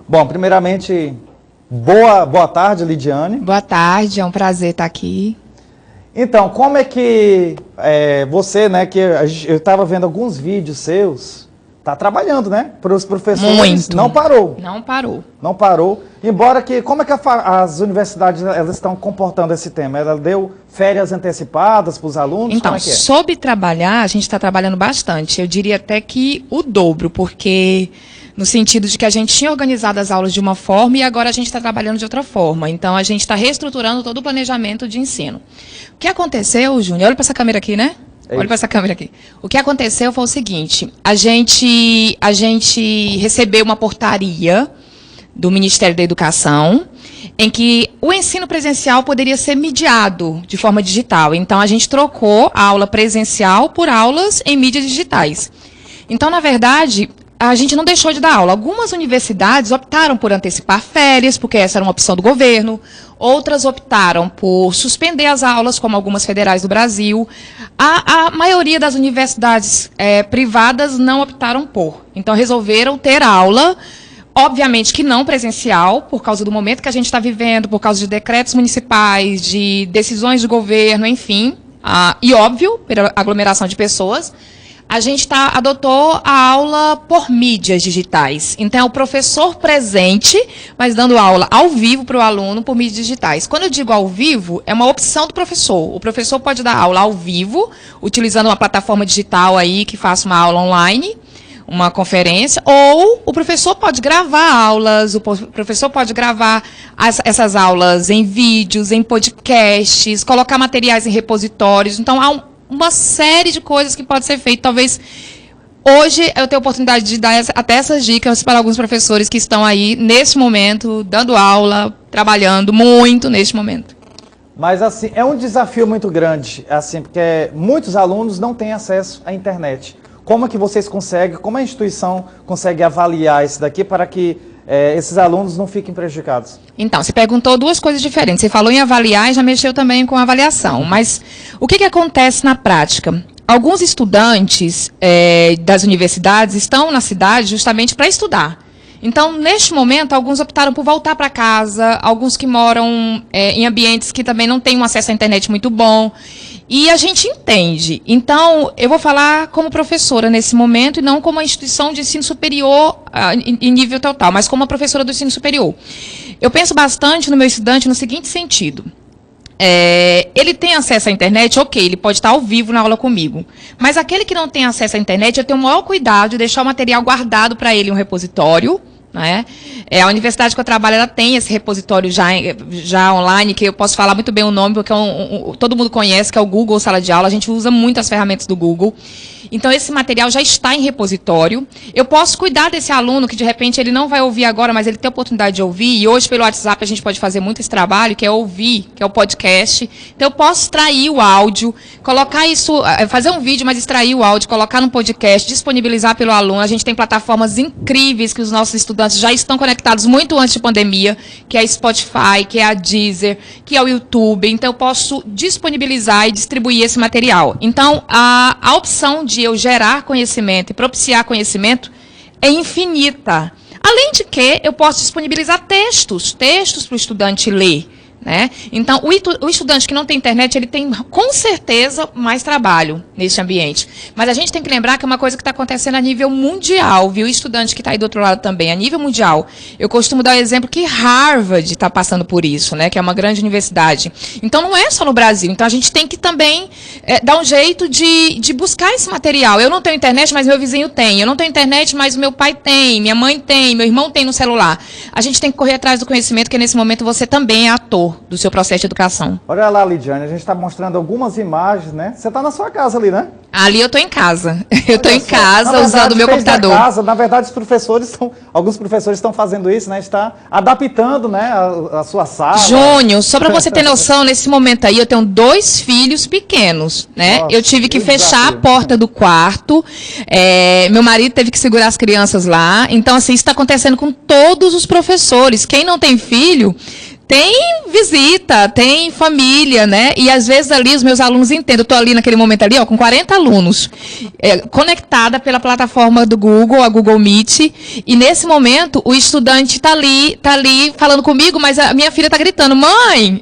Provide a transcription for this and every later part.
Bom, primeiramente, boa tarde, Lidiane. Boa tarde, é um prazer estar aqui. Então, como é que você, né, que eu estava vendo alguns vídeos seus, está trabalhando, né, para os professores? Muito. Não parou. Não parou. Não parou. Embora que, como é que as universidades elas estão comportando esse tema? Ela deu férias antecipadas para os alunos? Então, como é que é? sobre trabalhar, a gente está trabalhando bastante. Eu diria até que o dobro, porque no sentido de que a gente tinha organizado as aulas de uma forma e agora a gente está trabalhando de outra forma. Então, a gente está reestruturando todo o planejamento de ensino. O que aconteceu, Júnior? Olha para essa câmera aqui, né? Olha para essa câmera aqui. O que aconteceu foi o seguinte, a gente recebeu uma portaria do Ministério da Educação, em que o ensino presencial poderia ser mediado de forma digital. Então, a gente trocou a aula presencial por aulas em mídias digitais. Então, na verdade, a gente não deixou de dar aula. Algumas universidades optaram por antecipar férias, porque essa era uma opção do governo. Outras optaram por suspender as aulas, como algumas federais do Brasil. A maioria das universidades privadas não optaram por. Então, resolveram ter aula, obviamente que não presencial, por causa do momento que a gente está vivendo, por causa de decretos municipais, de decisões do governo, enfim. E óbvio, pela aglomeração de pessoas. A gente adotou a aula por mídias digitais. Então, é o professor presente, mas dando aula ao vivo para o aluno por mídias digitais. Quando eu digo ao vivo, é uma opção do professor. O professor pode dar aula ao vivo, utilizando uma plataforma digital aí que faça uma aula online, uma conferência, ou o professor pode gravar aulas, o professor pode gravar essas aulas em vídeos, em podcasts, colocar materiais em repositórios. Então, há uma série de coisas que pode ser feito. Talvez hoje eu tenha a oportunidade de dar até essas dicas para alguns professores que estão aí, nesse momento, dando aula, trabalhando muito neste momento. Mas, assim, é um desafio muito grande, assim, porque muitos alunos não têm acesso à internet. Como é que vocês conseguem, como a instituição consegue avaliar isso daqui para que esses alunos não fiquem prejudicados? Então, você perguntou duas coisas diferentes. Você falou em avaliar e já mexeu também com avaliação. Mas o que acontece na prática? Alguns estudantes das universidades estão na cidade justamente para estudar. Então, neste momento, alguns optaram por voltar para casa, alguns que moram em ambientes que também não têm um acesso à internet muito bom. E a gente entende. Então, eu vou falar como professora nesse momento e não como uma instituição de ensino superior em nível total, mas como uma professora do ensino superior. Eu penso bastante no meu estudante no seguinte sentido. Ele tem acesso à internet, ok, ele pode estar ao vivo na aula comigo. Mas aquele que não tem acesso à internet, eu tenho o maior cuidado de deixar o material guardado para ele em um repositório. Né? A universidade que eu trabalho, ela tem esse repositório já online, que eu posso falar muito bem o nome, porque todo mundo conhece, que é o Google Sala de Aula. A gente usa muito as ferramentas do Google. Então, esse material já está em repositório. Eu posso cuidar desse aluno que, de repente, ele não vai ouvir agora, mas ele tem a oportunidade de ouvir. E hoje, pelo WhatsApp, a gente pode fazer muito esse trabalho, que é ouvir, que é o podcast. Então, eu posso extrair o áudio, colocar isso, fazer um vídeo, mas extrair o áudio, colocar no podcast, disponibilizar pelo aluno. A gente tem plataformas incríveis que os nossos estudantes já estão conectados muito antes de pandemia, que é a Spotify, que é a Deezer, que é o YouTube. Então, eu posso disponibilizar e distribuir esse material. Então, a opção de eu gerar conhecimento e propiciar conhecimento é infinita. Além de que eu posso disponibilizar textos para o estudante ler. Né? Então, o estudante que não tem internet, ele tem, com certeza, mais trabalho nesse ambiente. Mas a gente tem que lembrar que é uma coisa que está acontecendo a nível mundial, viu? O estudante que está aí do outro lado também, a nível mundial. Eu costumo dar o exemplo que Harvard está passando por isso, né? Que é uma grande universidade. Então, não é só no Brasil. Então, a gente tem que também dar um jeito de buscar esse material. Eu não tenho internet, mas meu vizinho tem. Eu não tenho internet, mas meu pai tem, minha mãe tem, meu irmão tem no celular. A gente tem que correr atrás do conhecimento, porque nesse momento você também é ator do seu processo de educação. Olha lá, Lidiane, a gente está mostrando algumas imagens, né? Você está na sua casa ali, né? Ali eu estou em casa. Eu estou em casa usando o meu computador. Casa, na verdade, alguns professores estão fazendo isso, né? Está adaptando, né, a sua sala. Júnior, só para você ter noção, nesse momento aí eu tenho 2 filhos pequenos, né? Nossa, eu tive que fechar a porta do quarto. Meu marido teve que segurar as crianças lá. Então, assim, isso está acontecendo com todos os professores. Quem não tem filho Tem visita, tem família, né? E às vezes ali os meus alunos entendem. Eu estou ali naquele momento ali, ó, com 40 alunos, conectada pela plataforma do Google, a Google Meet. E nesse momento o estudante está ali falando comigo, mas a minha filha está gritando, mãe!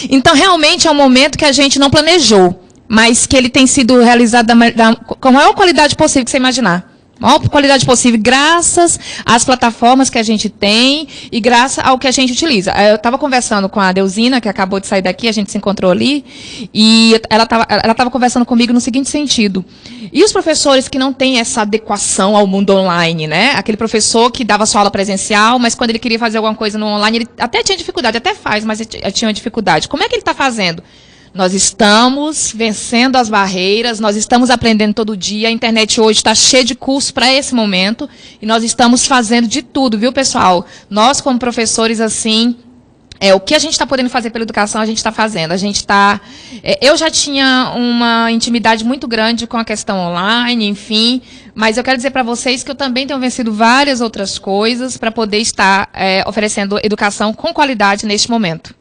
Então realmente é um momento que a gente não planejou, mas que ele tem sido realizado com a maior qualidade possível que você imaginar. Maior qualidade possível, graças às plataformas que a gente tem e graças ao que a gente utiliza. Eu estava conversando com a Deusina, que acabou de sair daqui, a gente se encontrou ali, e ela estava conversando comigo no seguinte sentido. E os professores que não têm essa adequação ao mundo online, né? Aquele professor que dava sua aula presencial, mas quando ele queria fazer alguma coisa no online, ele até tinha dificuldade, até faz, mas ele tinha dificuldade. Como é que ele está fazendo? Nós estamos vencendo as barreiras, nós estamos aprendendo todo dia, a internet hoje está cheia de cursos para esse momento, e nós estamos fazendo de tudo, viu, pessoal? Nós, como professores, assim, o que a gente está podendo fazer pela educação, a gente está fazendo. A gente está... eu já tinha uma intimidade muito grande com a questão online, enfim, mas eu quero dizer para vocês que eu também tenho vencido várias outras coisas para poder estar oferecendo educação com qualidade neste momento.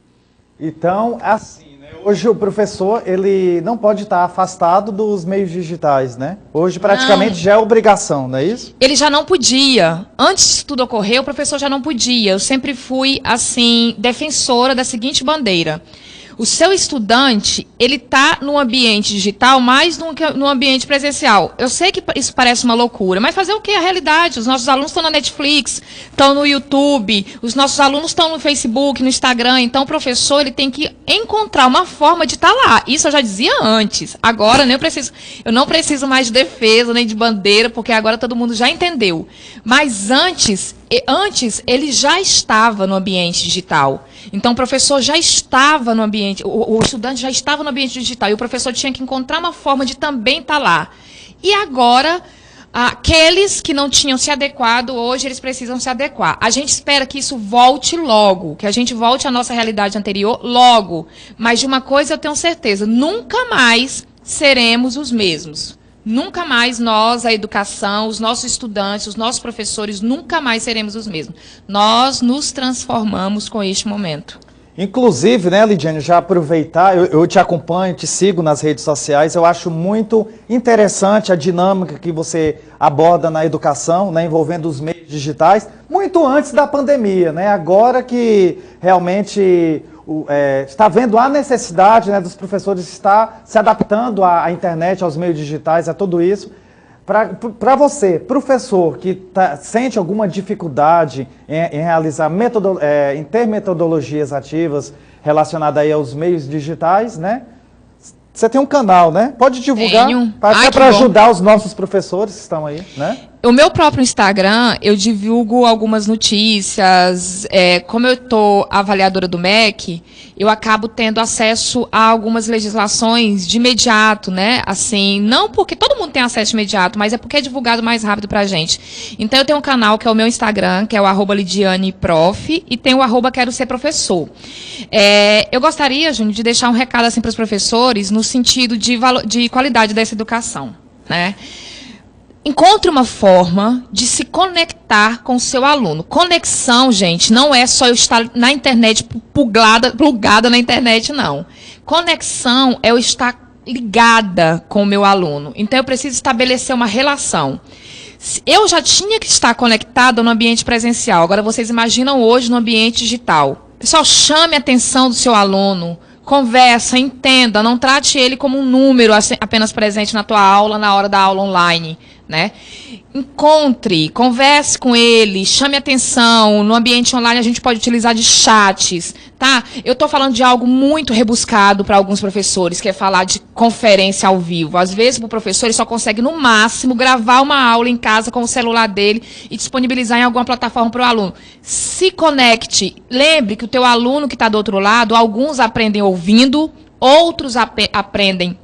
Então, assim, hoje o professor, ele não pode estar afastado dos meios digitais, né? Hoje praticamente já é obrigação, não é isso? Ele já não podia. Antes de tudo ocorrer, o professor já não podia. Eu sempre fui, assim, defensora da seguinte bandeira. O seu estudante, ele está no ambiente digital mais do que no ambiente presencial. Eu sei que isso parece uma loucura, mas fazer o que? A realidade. Os nossos alunos estão na Netflix, estão no YouTube, os nossos alunos estão no Facebook, no Instagram. Então, o professor ele tem que encontrar uma forma de estar lá. Isso eu já dizia antes. Agora, eu não preciso mais de defesa, nem de bandeira, porque agora todo mundo já entendeu. Mas antes ele já estava no ambiente digital. Então, o professor já estava no ambiente, o estudante já estava no ambiente digital, e o professor tinha que encontrar uma forma de também estar lá. E agora, aqueles que não tinham se adequado, hoje eles precisam se adequar. A gente espera que isso volte logo, que a gente volte à nossa realidade anterior logo. Mas de uma coisa eu tenho certeza, nunca mais seremos os mesmos. Nunca mais nós, a educação, os nossos estudantes, os nossos professores, nunca mais seremos os mesmos. Nós nos transformamos com este momento. Inclusive, né, Lidiane, já aproveitar, eu te acompanho, te sigo nas redes sociais, eu acho muito interessante a dinâmica que você aborda na educação, né, envolvendo os meios digitais, muito antes da pandemia, né, agora que realmente está vendo a necessidade, né, dos professores estar se adaptando à internet, aos meios digitais, a tudo isso. Para você, professor, que sente alguma dificuldade em realizar em ter metodologias ativas relacionadas aí aos meios digitais, né? Você tem um canal, né? Pode divulgar para ajudar os nossos professores que estão aí, né? O meu próprio Instagram, eu divulgo algumas notícias. Como eu estou avaliadora do MEC, eu acabo tendo acesso a algumas legislações de imediato, né? Assim, não porque todo mundo tem acesso imediato, mas é porque é divulgado mais rápido para a gente. Então, eu tenho um canal que é o meu Instagram, que é o @lidianeprof, e tem o @quero ser professor. Eu gostaria, Júnior, de deixar um recado assim para os professores no sentido de qualidade dessa educação, né? Encontre uma forma de se conectar com o seu aluno. Conexão, gente, não é só eu estar na internet, plugada na internet, não. Conexão é eu estar ligada com o meu aluno. Então, eu preciso estabelecer uma relação. Eu já tinha que estar conectada no ambiente presencial. Agora, vocês imaginam hoje no ambiente digital. Pessoal, chame a atenção do seu aluno. Conversa, entenda, não trate ele como um número apenas presente na tua aula, na hora da aula online, né? Encontre, converse com ele, chame atenção. No ambiente online a gente pode utilizar de chats, tá? Eu estou falando de algo muito rebuscado para alguns professores, que é falar de conferência ao vivo. Às vezes, o professor ele só consegue, no máximo, gravar uma aula em casa com o celular dele e disponibilizar em alguma plataforma para o aluno. Se conecte. Lembre que o teu aluno que está do outro lado, alguns aprendem ouvindo, outros aprendem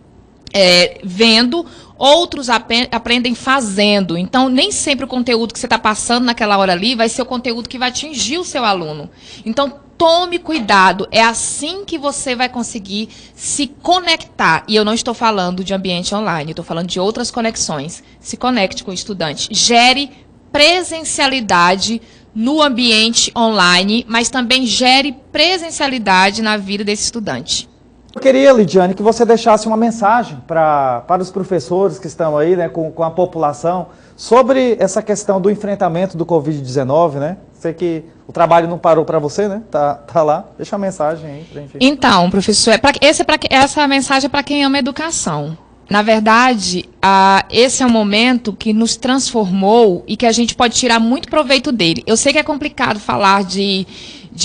vendo, outros aprendem fazendo. Então, nem sempre o conteúdo que você está passando naquela hora ali vai ser o conteúdo que vai atingir o seu aluno. Então, tome cuidado. É assim que você vai conseguir se conectar. E eu não estou falando de ambiente online, eu estou falando de outras conexões. Se conecte com o estudante. Gere presencialidade no ambiente online, mas também gere presencialidade na vida desse estudante. Eu queria, Lidiane, que você deixasse uma mensagem para os professores que estão aí, né, com a população, sobre essa questão do enfrentamento do Covid-19, né? Sei que o trabalho não parou para você, né? Tá lá. Deixa a mensagem aí pra gente. Então, professor, essa mensagem é para quem ama a educação. Na verdade, esse é um momento que nos transformou e que a gente pode tirar muito proveito dele. Eu sei que é complicado falar de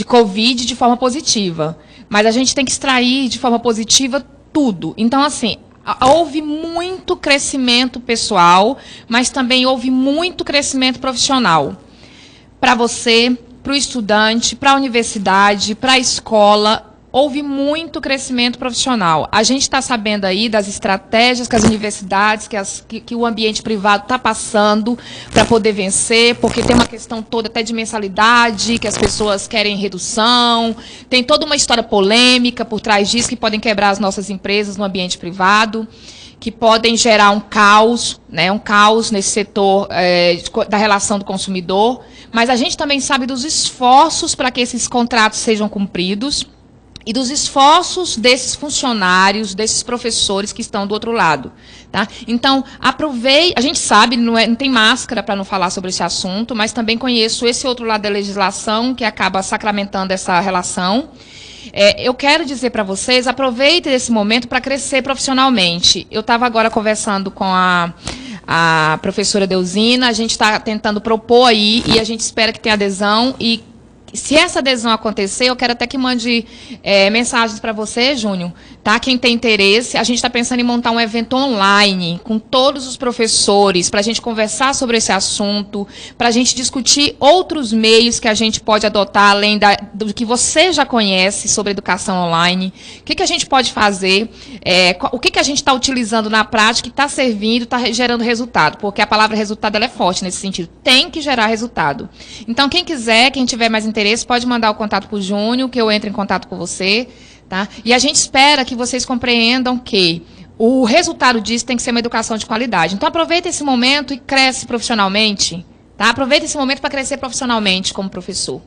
Covid de forma positiva, mas a gente tem que extrair de forma positiva tudo. Então, assim, houve muito crescimento pessoal, mas também houve muito crescimento profissional. Para você, para o estudante, para a universidade, para a escola, houve muito crescimento profissional. A gente está sabendo aí das estratégias que as universidades, que o ambiente privado está passando para poder vencer, porque tem uma questão toda até de mensalidade, que as pessoas querem redução, tem toda uma história polêmica por trás disso, que podem quebrar as nossas empresas no ambiente privado, que podem gerar um caos, né, nesse setor da relação do consumidor. Mas a gente também sabe dos esforços para que esses contratos sejam cumpridos, e dos esforços desses funcionários, desses professores que estão do outro lado. Tá? Então, aproveite, a gente sabe, não tem máscara para não falar sobre esse assunto, mas também conheço esse outro lado da legislação que acaba sacramentando essa relação. Eu quero dizer para vocês, aproveitem esse momento para crescer profissionalmente. Eu estava agora conversando com a professora Deusina, a gente está tentando propor aí, e a gente espera que tenha adesão, e se essa adesão acontecer, eu quero até que mande mensagens para você, Júnior, tá? Quem tem interesse, a gente está pensando em montar um evento online com todos os professores, para a gente conversar sobre esse assunto, para a gente discutir outros meios que a gente pode adotar, além do que você já conhece sobre educação online. O que a gente pode fazer, o que a gente está utilizando na prática, que está servindo, está gerando resultado, porque a palavra resultado ela é forte nesse sentido, tem que gerar resultado. Então, quem quiser, quem tiver mais interesse, pode mandar o contato para o Júnior, que eu entre em contato com você. Tá? E a gente espera que vocês compreendam que o resultado disso tem que ser uma educação de qualidade. Então, aproveita esse momento e cresce profissionalmente. Tá? Aproveita esse momento para crescer profissionalmente como professor.